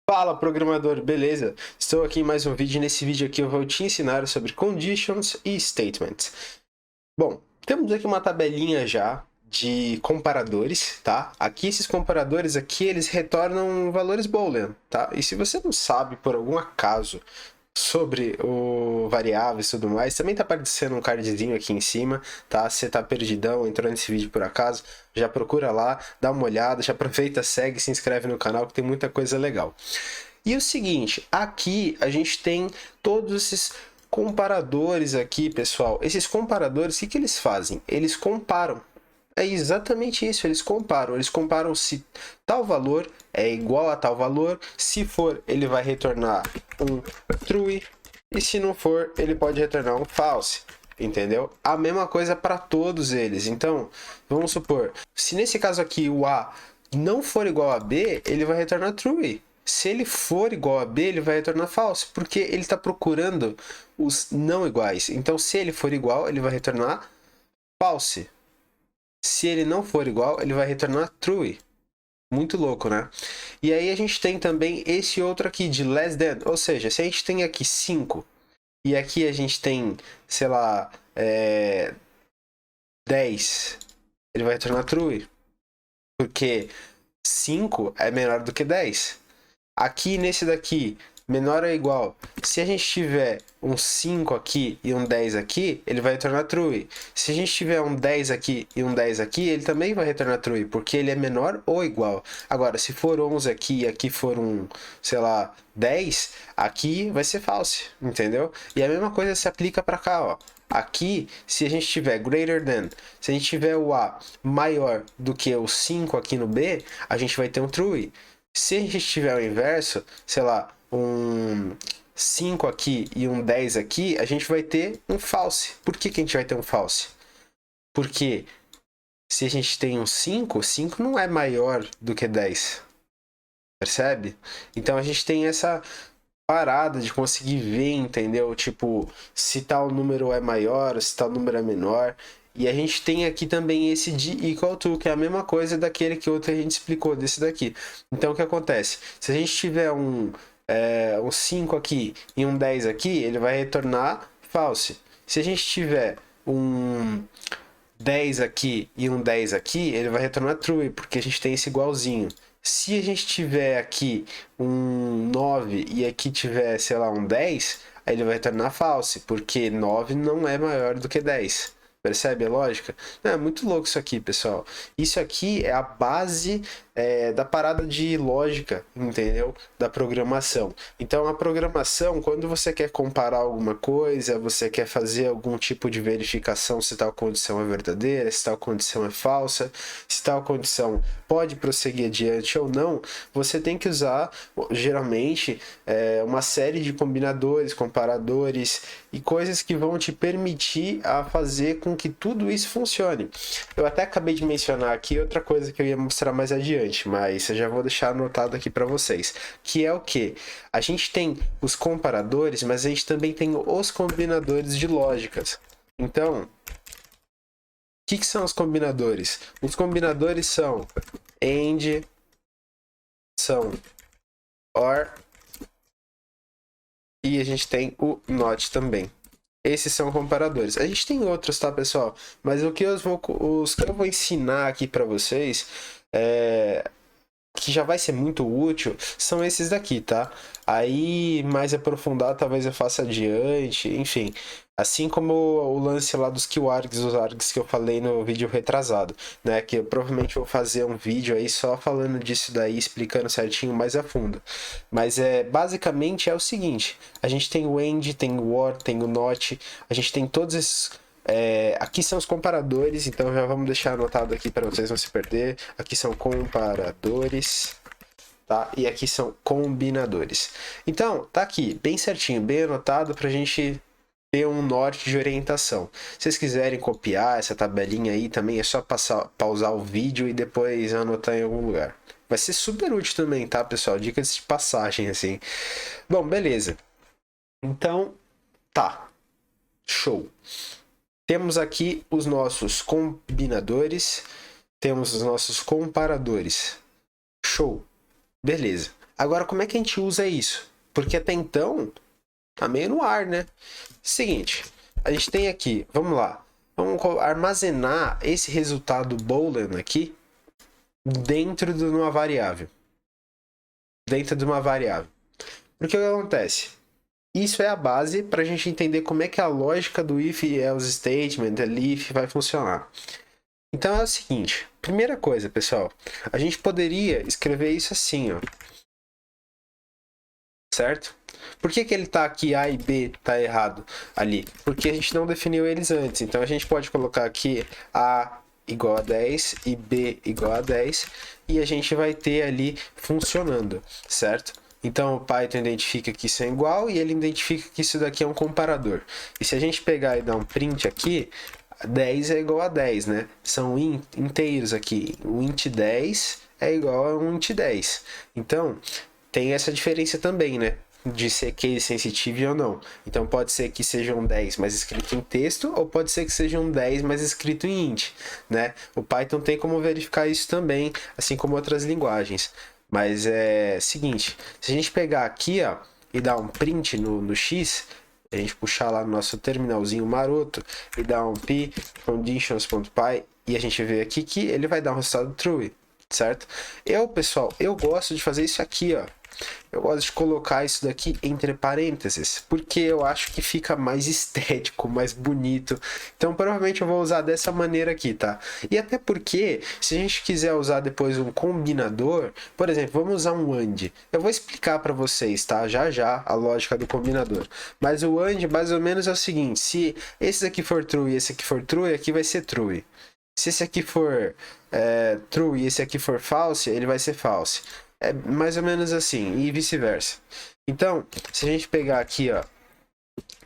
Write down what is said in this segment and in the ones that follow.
Fala, programador, beleza? Estou aqui em mais um vídeo. Nesse vídeo aqui eu vou te ensinar sobre conditions e statements. Bom, temos aqui uma tabelinha já de comparadores, tá? Aqui esses comparadores aqui, eles retornam valores boolean, tá? E se você não sabe por algum acaso sobre o variáveis e tudo mais, também tá aparecendo um cardzinho aqui em cima, tá? Se você tá perdidão, entrou nesse vídeo por acaso, já procura lá, dá uma olhada, já aproveita, segue, se inscreve no canal que tem muita coisa legal. E o seguinte, aqui a gente tem todos esses comparadores aqui, pessoal. Esses comparadores, o que eles fazem? Eles comparam. É exatamente isso, eles comparam. Eles comparam se tal valor é igual a tal valor. Se for, ele vai retornar um true. E se não for, ele pode retornar um false. Entendeu? A mesma coisa para todos eles. Então, vamos supor, se nesse caso aqui o A não for igual a B, ele vai retornar true. Se ele for igual a B, ele vai retornar false, porque ele está procurando os não iguais. Então, se ele for igual, ele vai retornar false. Se ele não for igual, ele vai retornar true. Muito louco, né? E aí a gente tem também esse outro aqui de less than. Ou seja, se a gente tem aqui 5 e aqui a gente tem, sei lá, 10, ele vai retornar true. Porque 5 é menor do que 10. Aqui nesse daqui, menor ou igual. Se a gente tiver um 5 aqui e um 10 aqui, ele vai retornar true. Se a gente tiver um 10 aqui e um 10 aqui, ele também vai retornar true, porque ele é menor ou igual. Agora, se for 11 aqui e aqui for um, sei lá, 10, aqui vai ser false, entendeu? E a mesma coisa se aplica para cá, ó. Aqui, se a gente tiver greater than, se a gente tiver o A maior do que o 5 aqui no B, a gente vai ter um true. Se a gente tiver o inverso, sei lá, um 5 aqui e um 10 aqui, a gente vai ter um false. Por que a gente vai ter um false? Porque se a gente tem um 5, 5 não é maior do que 10. Percebe? Então a gente tem essa parada de conseguir ver, entendeu? Tipo, se tal número é maior, se tal número é menor. E a gente tem aqui também esse de equal to, que é a mesma coisa daquele que outro a gente explicou, desse daqui. Então, o que acontece? Se a gente tiver um 5 aqui e um 10 aqui, ele vai retornar false. Se a gente tiver um 10 aqui e um 10 aqui, ele vai retornar true, porque a gente tem esse igualzinho. Se a gente tiver aqui um 9 e aqui tiver, sei lá, um 10, aí ele vai retornar false, porque 9 não é maior do que 10. Percebe a lógica? Não, é muito louco isso aqui, pessoal. Isso aqui é a base da parada de lógica, entendeu? Da programação. Então, a programação, quando você quer comparar alguma coisa, você quer fazer algum tipo de verificação se tal condição é verdadeira, se tal condição é falsa, se tal condição pode prosseguir adiante ou não, você tem que usar, geralmente, uma série de combinadores, comparadores e coisas que vão te permitir a fazer com que tudo isso funcione. Eu até acabei de mencionar aqui outra coisa que eu ia mostrar mais adiante, mas eu já vou deixar anotado aqui para vocês, que é o que? A gente tem os comparadores, mas a gente também tem os combinadores de lógicas. Então, o que são os combinadores? Os combinadores são AND, são OR, e a gente tem o NOT também. Esses são comparadores. A gente tem outros, tá, pessoal? Mas os que eu vou ensinar aqui para vocês, que já vai ser muito útil, são esses daqui, tá? Aí, mais aprofundado, talvez eu faça adiante, enfim. Assim como o lance lá dos keywords, os args que eu falei no vídeo retrasado, né? Que eu provavelmente vou fazer um vídeo aí só falando disso daí, explicando certinho mais a fundo. Mas basicamente é o seguinte: a gente tem o AND, tem o OR, tem o NOT, a gente tem todos esses. Aqui são os comparadores, então já vamos deixar anotado aqui para vocês não se perder. Aqui são comparadores, tá? E aqui são combinadores. Então, tá aqui, bem certinho, bem anotado para a gente ter um norte de orientação. Se vocês quiserem copiar essa tabelinha aí também, é só pausar o vídeo e depois anotar em algum lugar. Vai ser super útil também, tá, pessoal? Dicas de passagem, assim. Bom, beleza. Então, tá. Show. Temos aqui os nossos combinadores, temos os nossos comparadores. Show! Beleza. Agora, como é que a gente usa isso? Porque até então, tá meio no ar, né? Seguinte, a gente tem aqui, vamos lá. Vamos armazenar esse resultado boolean aqui dentro de uma variável. Dentro de uma variável. Porque o que acontece? Isso é a base para a gente entender como é que a lógica do if, else statement, elif vai funcionar. Então é o seguinte, primeira coisa, pessoal, a gente poderia escrever isso assim, ó. Certo? Por que ele tá aqui A e B tá errado ali? Porque a gente não definiu eles antes. Então a gente pode colocar aqui A igual a 10 e B igual a 10 e a gente vai ter ali funcionando, certo? Então o Python identifica que isso é igual e ele identifica que isso daqui é um comparador. E se a gente pegar e dar um print aqui, 10 é igual a 10, né? São inteiros aqui. O int 10 é igual a um int 10. Então, tem essa diferença também, né? De ser case sensitive ou não. Então pode ser que seja um 10 mas escrito em texto, ou pode ser que seja um 10 mas escrito em int, né? O Python tem como verificar isso também, assim como outras linguagens. Mas é seguinte, se a gente pegar aqui, ó, e dar um print no X, a gente puxar lá no nosso terminalzinho maroto e dar um p conditions.py e a gente vê aqui que ele vai dar um resultado true, certo? Pessoal, eu gosto de fazer isso aqui, ó. Eu gosto de colocar isso daqui entre parênteses, porque eu acho que fica mais estético, mais bonito. Então, provavelmente eu vou usar dessa maneira aqui, tá? E até porque, se a gente quiser usar depois um combinador, por exemplo, vamos usar um AND. Eu vou explicar para vocês, tá? Já já a lógica do combinador. Mas o AND, mais ou menos, é o seguinte: se esse aqui for true e esse aqui for true, aqui vai ser true. Se esse aqui for true e esse aqui for false, ele vai ser false. É mais ou menos assim, e vice-versa. Então, se a gente pegar aqui, ó,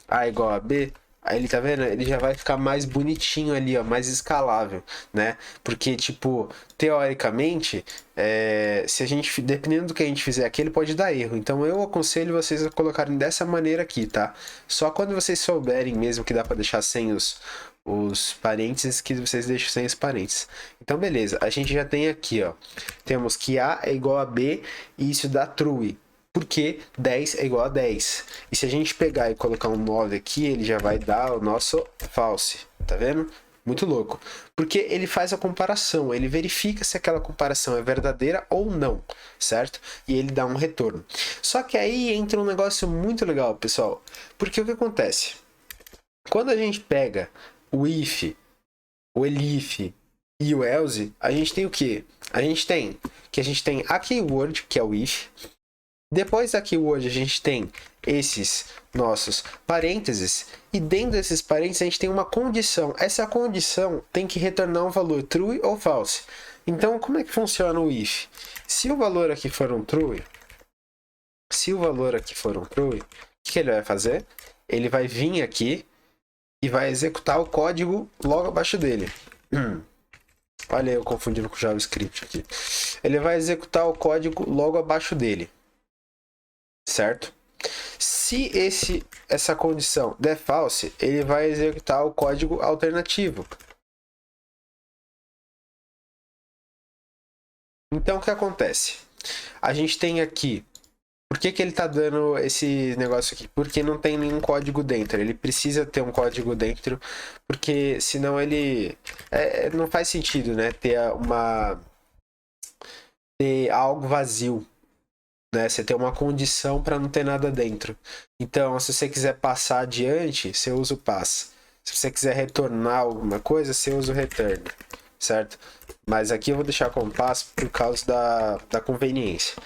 A igual a B, aí ele tá vendo? Ele já vai ficar mais bonitinho ali, ó, mais escalável, né? Porque, tipo, teoricamente, se a gente, dependendo do que a gente fizer aqui, ele pode dar erro. Então eu aconselho vocês a colocarem dessa maneira aqui, tá? Só quando vocês souberem mesmo que dá pra deixar sem os parênteses, que vocês deixam sem os parênteses. Então, beleza. A gente já tem aqui, ó. Temos que A é igual a B e isso dá true. Porque 10 é igual a 10. E se a gente pegar e colocar um 9 aqui, ele já vai dar o nosso false. Tá vendo? Muito louco. Porque ele faz a comparação, ele verifica se aquela comparação é verdadeira ou não, certo? E ele dá um retorno. Só que aí entra um negócio muito legal, pessoal. Porque o que acontece? Quando a gente pega o if, o elif e o else, a gente tem o quê? A gente tem a keyword, que é o if. Depois da keyword a gente tem esses nossos parênteses e dentro desses parênteses a gente tem uma condição. Essa condição tem que retornar um valor true ou false. Então, como é que funciona o if? Se o valor aqui for um true, o que ele vai fazer? Ele vai vir aqui e vai executar o código logo abaixo dele. Olha eu confundindo com o JavaScript aqui. Ele vai executar o código logo abaixo dele. Certo? Se essa condição der false, ele vai executar o código alternativo. Então, o que acontece? A gente tem aqui... Por que ele está dando esse negócio aqui? Porque não tem nenhum código dentro. Ele precisa ter um código dentro, porque senão ele... não faz sentido, né? Ter algo vazio. Né? Você tem uma condição para não ter nada dentro. Então, se você quiser passar adiante, você usa o pass. Se você quiser retornar alguma coisa, você usa o return, certo? Mas aqui eu vou deixar com pass por causa da conveniência.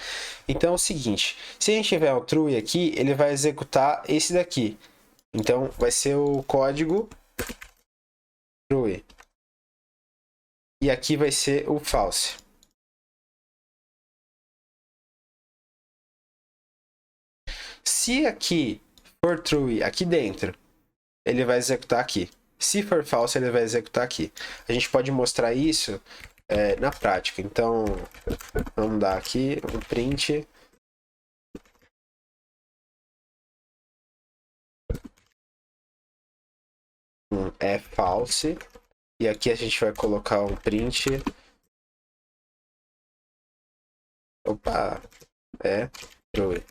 Então é o seguinte, se a gente tiver o true aqui, ele vai executar esse daqui. Então vai ser o código true. E aqui vai ser o false. Se aqui for true aqui dentro, ele vai executar aqui. Se for false, ele vai executar aqui. A gente pode mostrar isso na prática. Então, vamos dar aqui um print. É false. E aqui a gente vai colocar um print. Opa! é true,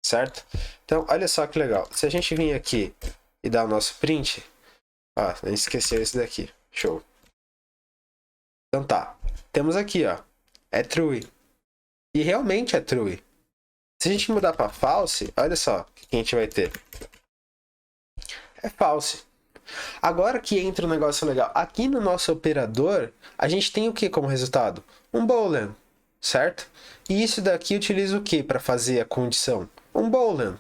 certo? Então, olha só que legal. Se a gente vir aqui e dar o nosso print, ó, a gente esqueceu esse daqui. Show. Então tá. Temos aqui, ó, é true. E realmente é true. Se a gente mudar para false, olha só o que a gente vai ter. É false. Agora que entra um negócio legal. Aqui no nosso operador, a gente tem o que como resultado? Um boolean, certo? E isso daqui utiliza o que para fazer a condição? Um boolean.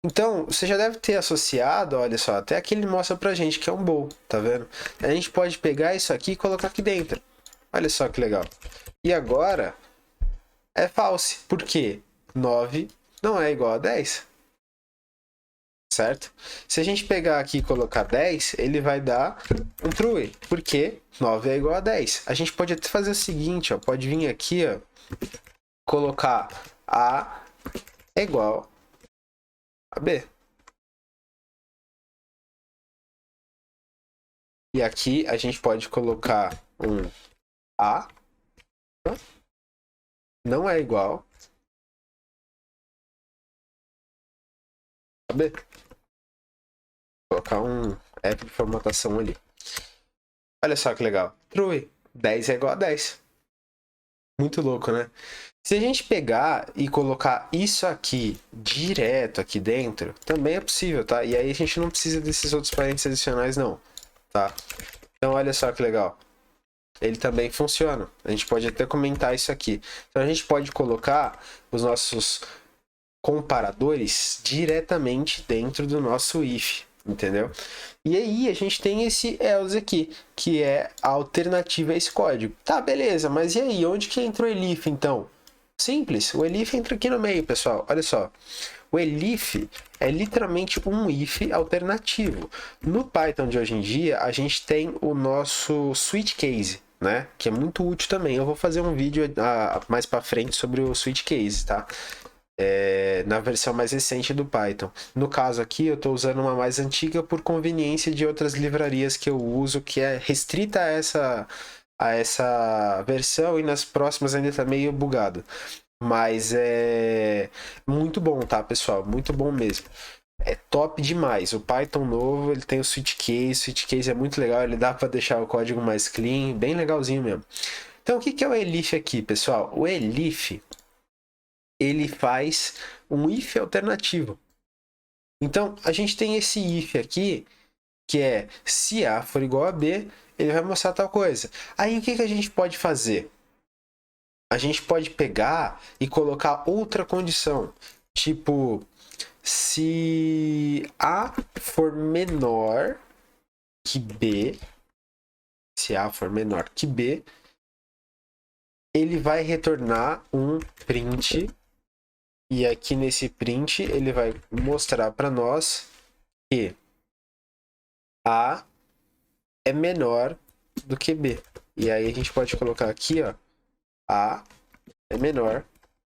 Então, você já deve ter associado, olha só, até aqui ele mostra pra gente que é um bool, tá vendo? A gente pode pegar isso aqui e colocar aqui dentro. Olha só que legal. E agora, é false. Por quê? 9 não é igual a 10. Certo? Se a gente pegar aqui e colocar 10, ele vai dar um true, porque 9 é igual a 10. A gente pode até fazer o seguinte, ó, pode vir aqui, ó, colocar A é igual a B. E aqui a gente pode colocar um A não é igual a B. Vou colocar um F de formatação ali. Olha só que legal. True. 10 é igual a 10. Muito louco, né? Se a gente pegar e colocar isso aqui direto aqui dentro, também é possível, tá? E aí a gente não precisa desses outros parênteses adicionais, não, tá? Então, olha só que legal. Ele também funciona. A gente pode até comentar isso aqui. Então, a gente pode colocar os nossos comparadores diretamente dentro do nosso if, entendeu? E aí a gente tem esse else aqui, que é a alternativa a esse código. Tá, beleza, mas e aí? Onde que entra o elif, então? Simples, o elif entra aqui no meio, pessoal. Olha só. O elif é literalmente um if alternativo. No Python de hoje em dia, a gente tem o nosso switch case, né? Que é muito útil também. Eu vou fazer um vídeo mais para frente sobre o switch case, tá? Na versão mais recente do Python. No caso aqui, eu estou usando uma mais antiga por conveniência de outras livrarias que eu uso, que é restrita a essa versão, e nas próximas ainda está meio bugado. Mas é muito bom, tá, pessoal? Muito bom mesmo. É top demais. O Python novo, ele tem o switch case. O switch case é muito legal, ele dá para deixar o código mais clean, bem legalzinho mesmo. Então, o que é o elif aqui, pessoal? O elif, ele faz um if alternativo. Então, a gente tem esse if aqui, que é se A for igual a B, ele vai mostrar tal coisa. Aí, o que a gente pode fazer? A gente pode pegar e colocar outra condição. Tipo, se A for menor que B, se A for menor que B, ele vai retornar um print. E aqui nesse print ele vai mostrar para nós que A é menor do que B. E aí a gente pode colocar aqui, ó, A é menor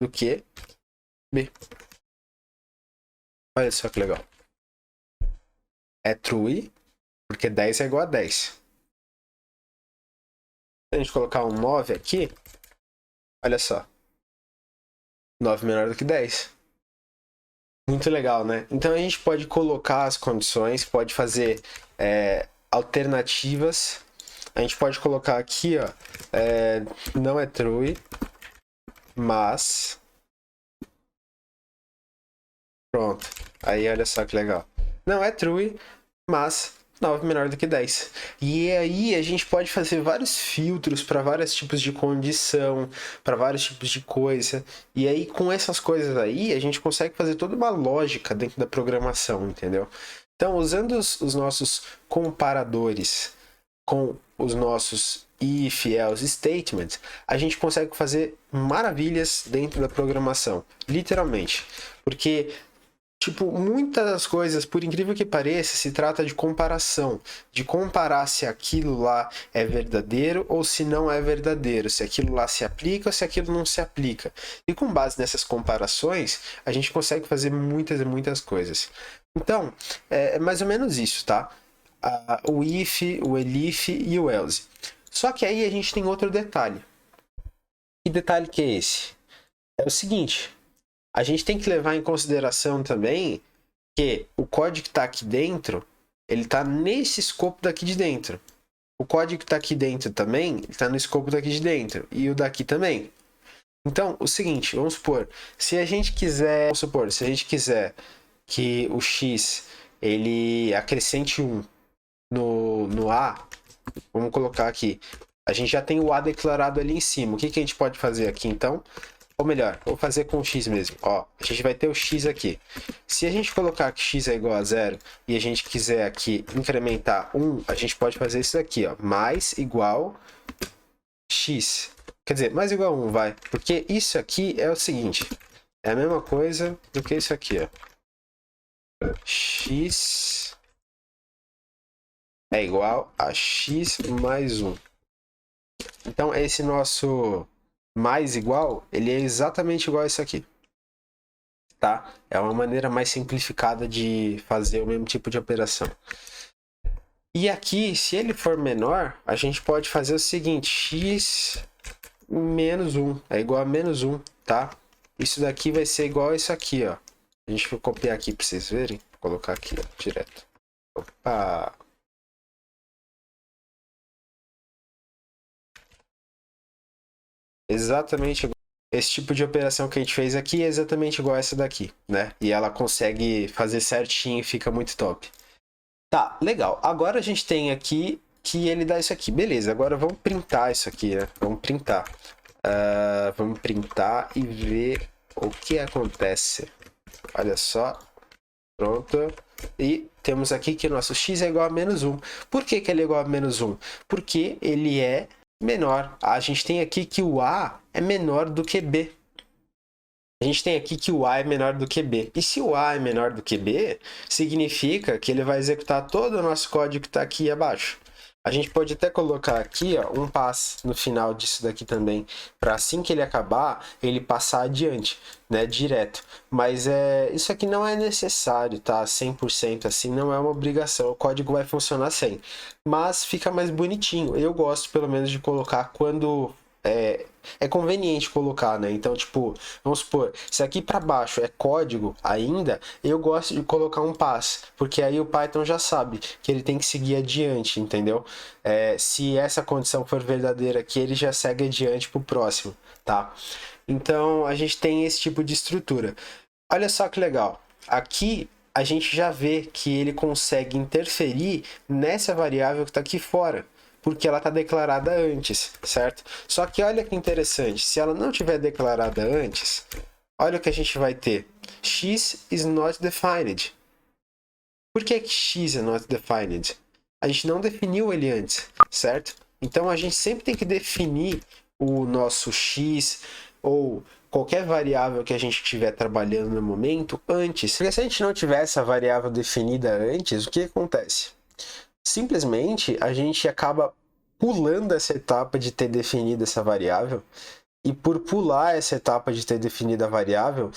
do que B. Olha só que legal. É true, porque 10 é igual a 10. Se a gente colocar um 9 aqui, olha só. 9 menor do que 10. Muito legal, né? Então a gente pode colocar as condições, pode fazer alternativas. A gente pode colocar aqui, ó, não é true, mas... Pronto. Aí olha só que legal. Não é true, mas 9 menor do que 10. E aí a gente pode fazer vários filtros para vários tipos de condição, para vários tipos de coisa. E aí com essas coisas aí, a gente consegue fazer toda uma lógica dentro da programação, entendeu? Então, usando os nossos comparadores com os nossos if, else statements, a gente consegue fazer maravilhas dentro da programação, literalmente. Porque tipo, muitas das coisas, por incrível que pareça, se trata de comparação. De comparar se aquilo lá é verdadeiro ou se não é verdadeiro. Se aquilo lá se aplica ou se aquilo não se aplica. E com base nessas comparações, a gente consegue fazer muitas e muitas coisas. Então, é mais ou menos isso, tá? O if, o elif e o else. Só que aí a gente tem outro detalhe. Que detalhe que é esse? É o seguinte... a gente tem que levar em consideração também que o código que está aqui dentro, ele está nesse escopo daqui de dentro. O código que está aqui dentro também, ele está no escopo daqui de dentro. E o daqui também. Então, o seguinte, vamos supor, se a gente quiser que o x ele acrescente 1 no A, vamos colocar aqui, a gente já tem o A declarado ali em cima. O que a gente pode fazer aqui então? Ou melhor, vou fazer com o x mesmo. Ó, a gente vai ter o x aqui. Se a gente colocar que x é igual a 0 e a gente quiser aqui incrementar 1, a gente pode fazer isso aqui, ó, mais igual x. Quer dizer, mais igual a 1, vai. Porque isso aqui é o seguinte, é a mesma coisa do que isso aqui, ó. X é igual a x mais 1. Então, esse nosso mais igual, ele é exatamente igual a isso aqui. Tá? É uma maneira mais simplificada de fazer o mesmo tipo de operação. E aqui, se ele for menor, a gente pode fazer o seguinte, x menos 1 é igual a menos 1, tá? Isso daqui vai ser igual a isso aqui, ó. A gente vai copiar aqui para vocês verem. Vou colocar aqui, ó, direto. Opa! Exatamente igual. Esse tipo de operação que a gente fez aqui é exatamente igual a essa daqui, né? E ela consegue fazer certinho e fica muito top. Tá, legal. Agora a gente tem aqui que ele dá isso aqui. Beleza, agora vamos printar isso aqui, né? Vamos printar. Vamos printar e ver o que acontece. Olha só. Pronto. E temos aqui que o nosso x é igual a menos 1. Por que ele é igual a menos 1? Porque ele é menor. A gente tem aqui que o A é menor do que B. A gente tem aqui que o A é menor do que B. E se o A é menor do que B, significa que ele vai executar todo o nosso código que está aqui abaixo. A gente pode até colocar aqui, ó, um pass no final disso daqui também, para assim que ele acabar, ele passar adiante, né, direto. Mas isso aqui não é necessário, tá? 100% assim, não é uma obrigação, o código vai funcionar sem. Mas fica mais bonitinho. Eu gosto, pelo menos, de colocar quando é conveniente colocar, né? Então, tipo, vamos supor, se aqui para baixo é código ainda, eu gosto de colocar um pass, porque aí o Python já sabe que ele tem que seguir adiante, entendeu? Se essa condição for verdadeira aqui, ele já segue adiante pro próximo, tá? Então, a gente tem esse tipo de estrutura. Olha só que legal. Aqui a gente já vê que ele consegue interferir nessa variável que está aqui fora, porque ela está declarada antes, certo? Só que olha que interessante, se ela não tiver declarada antes, olha o que a gente vai ter. X is not defined. Por que x is not defined? A gente não definiu ele antes, certo? Então a gente sempre tem que definir o nosso x ou qualquer variável que a gente estiver trabalhando no momento antes. Porque se a gente não tiver essa variável definida antes, o que acontece? Simplesmente a gente acaba pulando essa etapa de ter definido essa variável, e por pular essa etapa de ter definido a variável,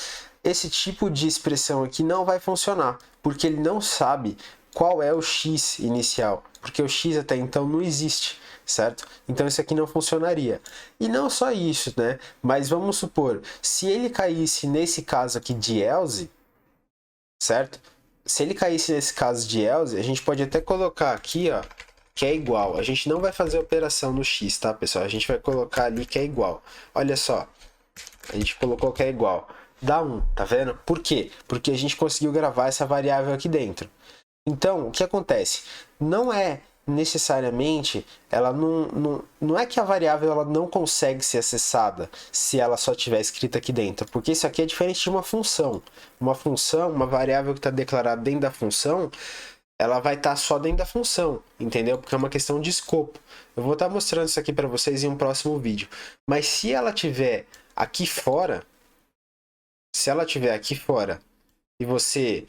esse tipo de expressão aqui não vai funcionar, porque ele não sabe qual é o x inicial, porque o x até então não existe, certo? Então isso aqui não funcionaria. E não só isso, né? Mas vamos supor, se ele caísse nesse caso aqui de else, certo? Se ele caísse nesse caso de else, a gente pode até colocar aqui, ó, que é igual. A gente não vai fazer operação no x, tá, pessoal? A gente vai colocar ali que é igual. Olha só, a gente colocou que é igual. Dá 1, tá vendo? Por quê? Porque a gente conseguiu gravar essa variável aqui dentro. Então, o que acontece? Não é necessariamente, ela não é que a variável ela não consegue ser acessada se ela só estiver escrita aqui dentro, porque isso aqui é diferente de uma função. Uma função, uma variável que está declarada dentro da função, ela vai estar só dentro da função, entendeu? Porque é uma questão de escopo. Eu vou estar mostrando isso aqui para vocês em um próximo vídeo. Mas se ela tiver aqui fora, e você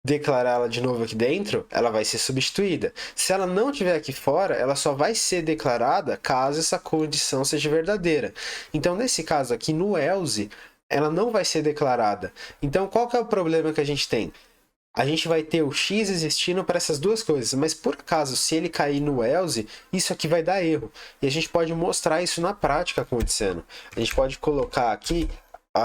declarar ela de novo aqui dentro, ela vai ser substituída. Se ela não estiver aqui fora, ela só vai ser declarada caso essa condição seja verdadeira. Então, nesse caso aqui, no else, ela não vai ser declarada. Então, qual que é o problema que a gente tem? A gente vai ter o x existindo para essas duas coisas, mas por acaso, se ele cair no else, isso aqui vai dar erro. E a gente pode mostrar isso na prática acontecendo. A gente pode colocar aqui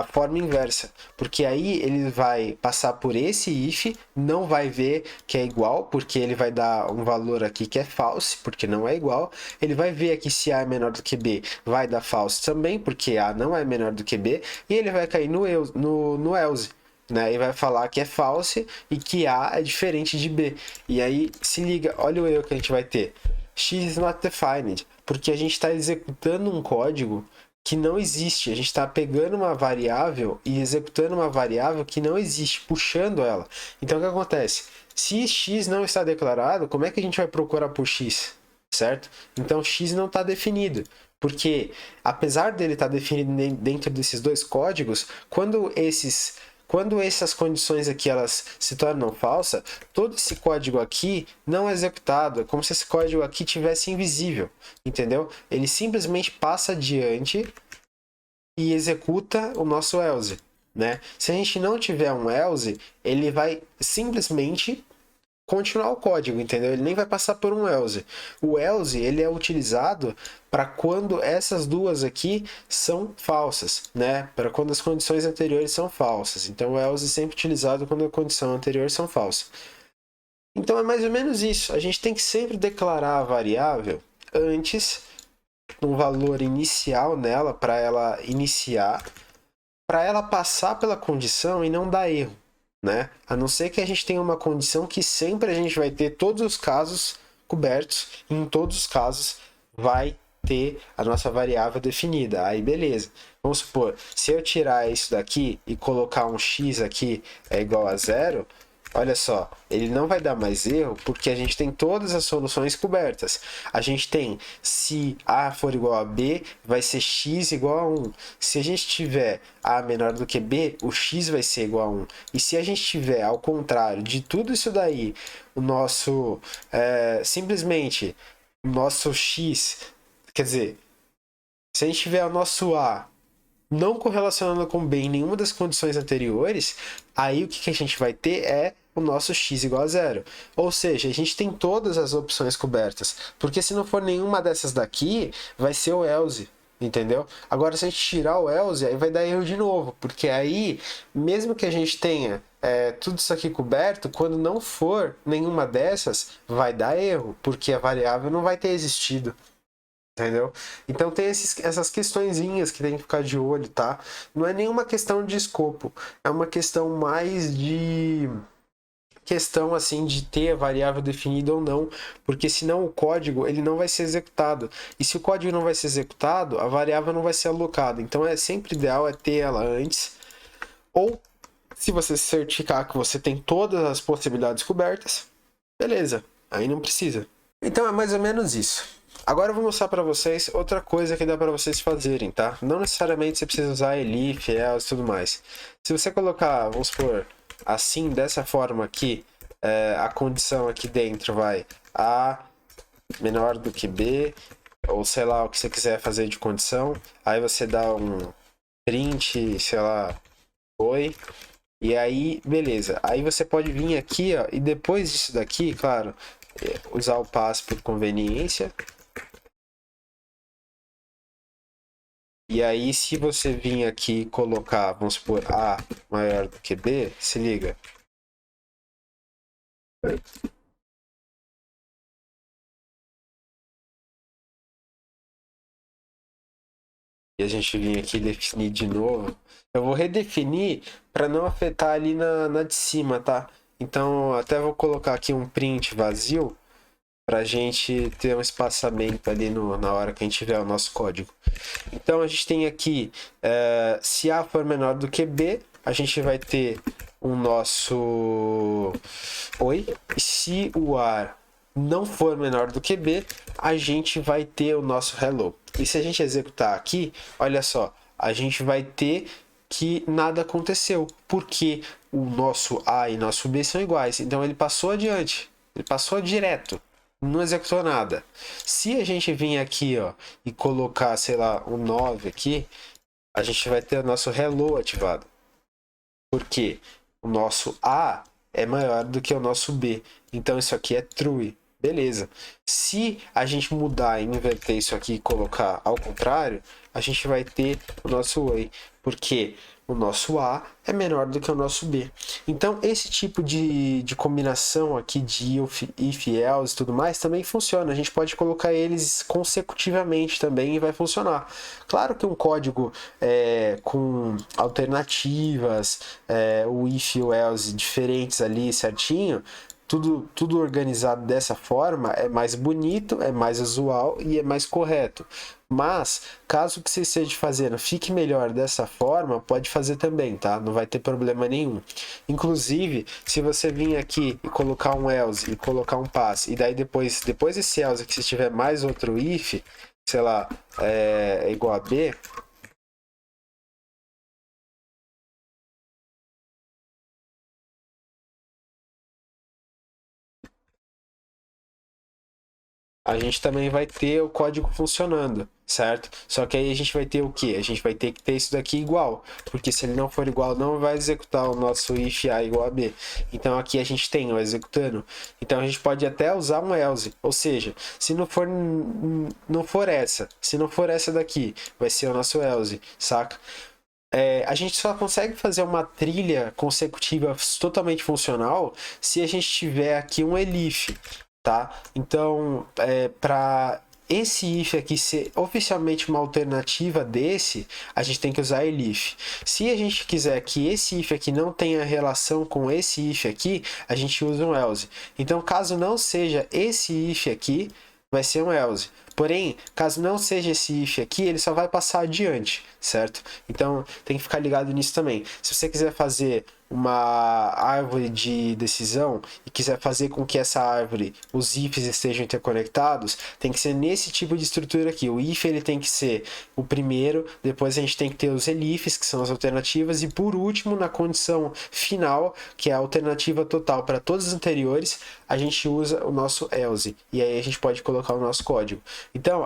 a forma inversa, porque aí ele vai passar por esse if, não vai ver que é igual, porque ele vai dar um valor aqui que é false, porque não é igual. Ele vai ver aqui se A é menor do que B, vai dar false também, porque A não é menor do que B, e ele vai cair no else, né? E vai falar que é false e que A é diferente de B. E aí, se liga, olha o erro que a gente vai ter. X is not defined, porque a gente está executando um código que não existe. A gente está pegando uma variável e executando uma variável que não existe, puxando ela. Então, o que acontece? Se x não está declarado, como é que a gente vai procurar por x? Certo? Então, x não está definido. Porque, apesar dele estar definido dentro desses dois códigos, quando essas condições aqui elas se tornam falsas, todo esse código aqui não é executado. É como se esse código aqui tivesse invisível, entendeu? Ele simplesmente passa adiante e executa o nosso else, né? Se a gente não tiver um else, ele vai simplesmente continuar o código, entendeu? Ele nem vai passar por um else. O else, ele é utilizado para quando essas duas aqui são falsas, né? Para quando as condições anteriores são falsas. Então, o else é sempre utilizado quando a condição anterior são falsas. Então, é mais ou menos isso. A gente tem que sempre declarar a variável antes, um valor inicial nela, para ela iniciar, para ela passar pela condição e não dar erro, né? A não ser que a gente tenha uma condição que sempre a gente vai ter todos os casos cobertos, e em todos os casos vai ter a nossa variável definida. Aí beleza. Vamos supor, se eu tirar isso daqui e colocar um x aqui é igual a 0, olha só, ele não vai dar mais erro porque a gente tem todas as soluções cobertas. A gente tem, se A for igual a B, vai ser x igual a 1. Se a gente tiver A menor do que B, o x vai ser igual a 1. E se a gente tiver, ao contrário de tudo isso daí, o nosso, simplesmente, o nosso x, quer dizer, se a gente tiver o nosso A não correlacionando com B em nenhuma das condições anteriores, aí o que a gente vai ter é o nosso x igual a 0. Ou seja, a gente tem todas as opções cobertas. Porque se não for nenhuma dessas daqui, vai ser o else, entendeu? Agora, se a gente tirar o else, aí vai dar erro de novo. Porque aí, mesmo que a gente tenha tudo isso aqui coberto, quando não for nenhuma dessas, vai dar erro. Porque a variável não vai ter existido. Entendeu? Então tem essas questõezinhas que tem que ficar de olho, tá? Não é nenhuma questão de escopo, é uma questão mais de questão assim de ter a variável definida ou não, porque senão o código ele não vai ser executado. E se o código não vai ser executado, a variável não vai ser alocada. Então é sempre ideal ter ela antes, ou se você certificar que você tem todas as possibilidades cobertas, beleza, aí não precisa. Então é mais ou menos isso. Agora eu vou mostrar para vocês outra coisa que dá para vocês fazerem, tá? Não necessariamente você precisa usar elif, else e tudo mais. Se você colocar, vamos supor, assim, dessa forma aqui, a condição aqui dentro vai A menor do que B, ou sei lá, o que você quiser fazer de condição. Aí você dá um print, sei lá, oi. E aí, beleza. Aí você pode vir aqui, ó, e depois disso daqui, claro, usar o pass por conveniência. E aí, se você vir aqui e colocar, vamos supor, A maior do que B, se liga. E a gente vir aqui definir de novo. Eu vou redefinir para não afetar ali na de cima, tá? Então, até vou colocar aqui um print vazio para a gente ter um espaçamento ali na hora que a gente tiver o nosso código. Então, a gente tem aqui, se A for menor do que B, a gente vai ter o nosso oi. E se o A não for menor do que B, a gente vai ter o nosso hello. E se a gente executar aqui, olha só, a gente vai ter que nada aconteceu, porque o nosso A e nosso B são iguais. Então ele passou adiante, ele passou direto, não executou nada. Se a gente vir aqui, ó, e colocar, sei lá, um 9 aqui, a gente vai ter o nosso hello ativado. Porque o nosso A é maior do que o nosso B. Então isso aqui é true, Beleza. Se a gente mudar e inverter isso aqui e colocar ao contrário, a gente vai ter o nosso way, porque o nosso A é menor do que o nosso B. Então, esse tipo de combinação aqui de if, else e tudo mais também funciona. A gente pode colocar eles consecutivamente também e vai funcionar. Claro que um código com alternativas, o if e o else diferentes ali certinho, tudo organizado dessa forma é mais bonito, é mais usual e é mais correto. Mas, caso o que você esteja fazendo fique melhor dessa forma, pode fazer também, tá? Não vai ter problema nenhum. Inclusive, se você vir aqui e colocar um else e colocar um pass, e daí depois desse else aqui, se tiver mais outro if, sei lá, é igual a B, a gente também vai ter o código funcionando, certo? Só que aí a gente vai ter o quê? A gente vai ter que ter isso daqui igual, porque se ele não for igual, não vai executar o nosso if a igual a b. Então aqui a gente tem o executando. Então a gente pode até usar um else, ou seja, se não for essa daqui, vai ser o nosso else, saca? A gente só consegue fazer uma trilha consecutiva totalmente funcional se a gente tiver aqui um elif, tá? Então, para esse if aqui ser oficialmente uma alternativa desse, a gente tem que usar elif. Se a gente quiser que esse if aqui não tenha relação com esse if aqui, a gente usa um else. Então, caso não seja esse if aqui, vai ser um else. Porém, caso não seja esse if aqui, ele só vai passar adiante, certo? Então, tem que ficar ligado nisso também. Se você quiser fazer uma árvore de decisão e quiser fazer com que essa árvore, os ifs estejam interconectados, tem que ser nesse tipo de estrutura aqui. O if ele tem que ser o primeiro, depois a gente tem que ter os elifs, que são as alternativas, e por último, na condição final, que é a alternativa total para todos os anteriores, a gente usa o nosso else. E aí a gente pode colocar o nosso código. Então,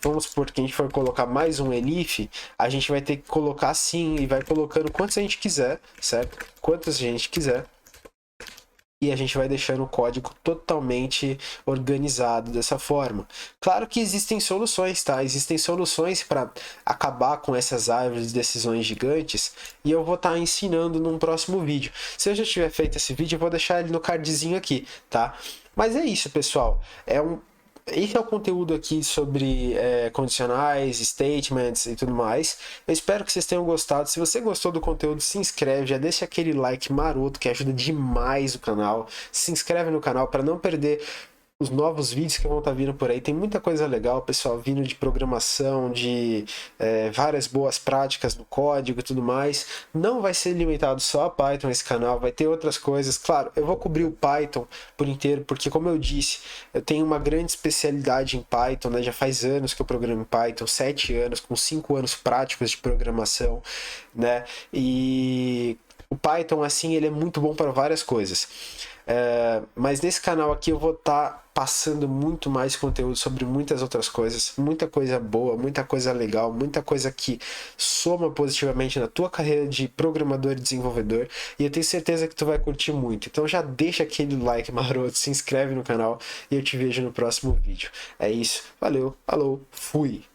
vamos supor que a gente for colocar mais um elif, a gente vai ter que colocar sim e vai colocando quantos a gente quiser, certo? Quantos a gente quiser. E a gente vai deixando o código totalmente organizado dessa forma. Claro que existem soluções, tá? Existem soluções para acabar com essas árvores de decisões gigantes e eu vou estar ensinando num próximo vídeo. Se eu já tiver feito esse vídeo, eu vou deixar ele no cardzinho aqui, tá? Mas é isso, pessoal. Esse é o conteúdo aqui sobre condicionais, statements e tudo mais. Eu espero que vocês tenham gostado. Se você gostou do conteúdo, se inscreve, já deixa aquele like maroto que ajuda demais o canal. Se inscreve no canal para não perder os novos vídeos que vão estar vindo por aí. Tem muita coisa legal, pessoal, vindo de programação, de várias boas práticas no código e tudo mais. Não vai ser limitado só a Python esse canal, vai ter outras coisas. Claro, eu vou cobrir o Python por inteiro, porque como eu disse, eu tenho uma grande especialidade em Python, né? Já faz anos que eu programo em Python, 7 anos, com 5 anos práticos de programação, né? E o Python, assim, ele é muito bom para várias coisas. Mas nesse canal aqui eu vou estar passando muito mais conteúdo sobre muitas outras coisas, muita coisa boa, muita coisa legal, muita coisa que soma positivamente na tua carreira de programador e desenvolvedor, e eu tenho certeza que tu vai curtir muito. Então já deixa aquele like maroto, se inscreve no canal e eu te vejo no próximo vídeo. É isso, valeu, falou, fui!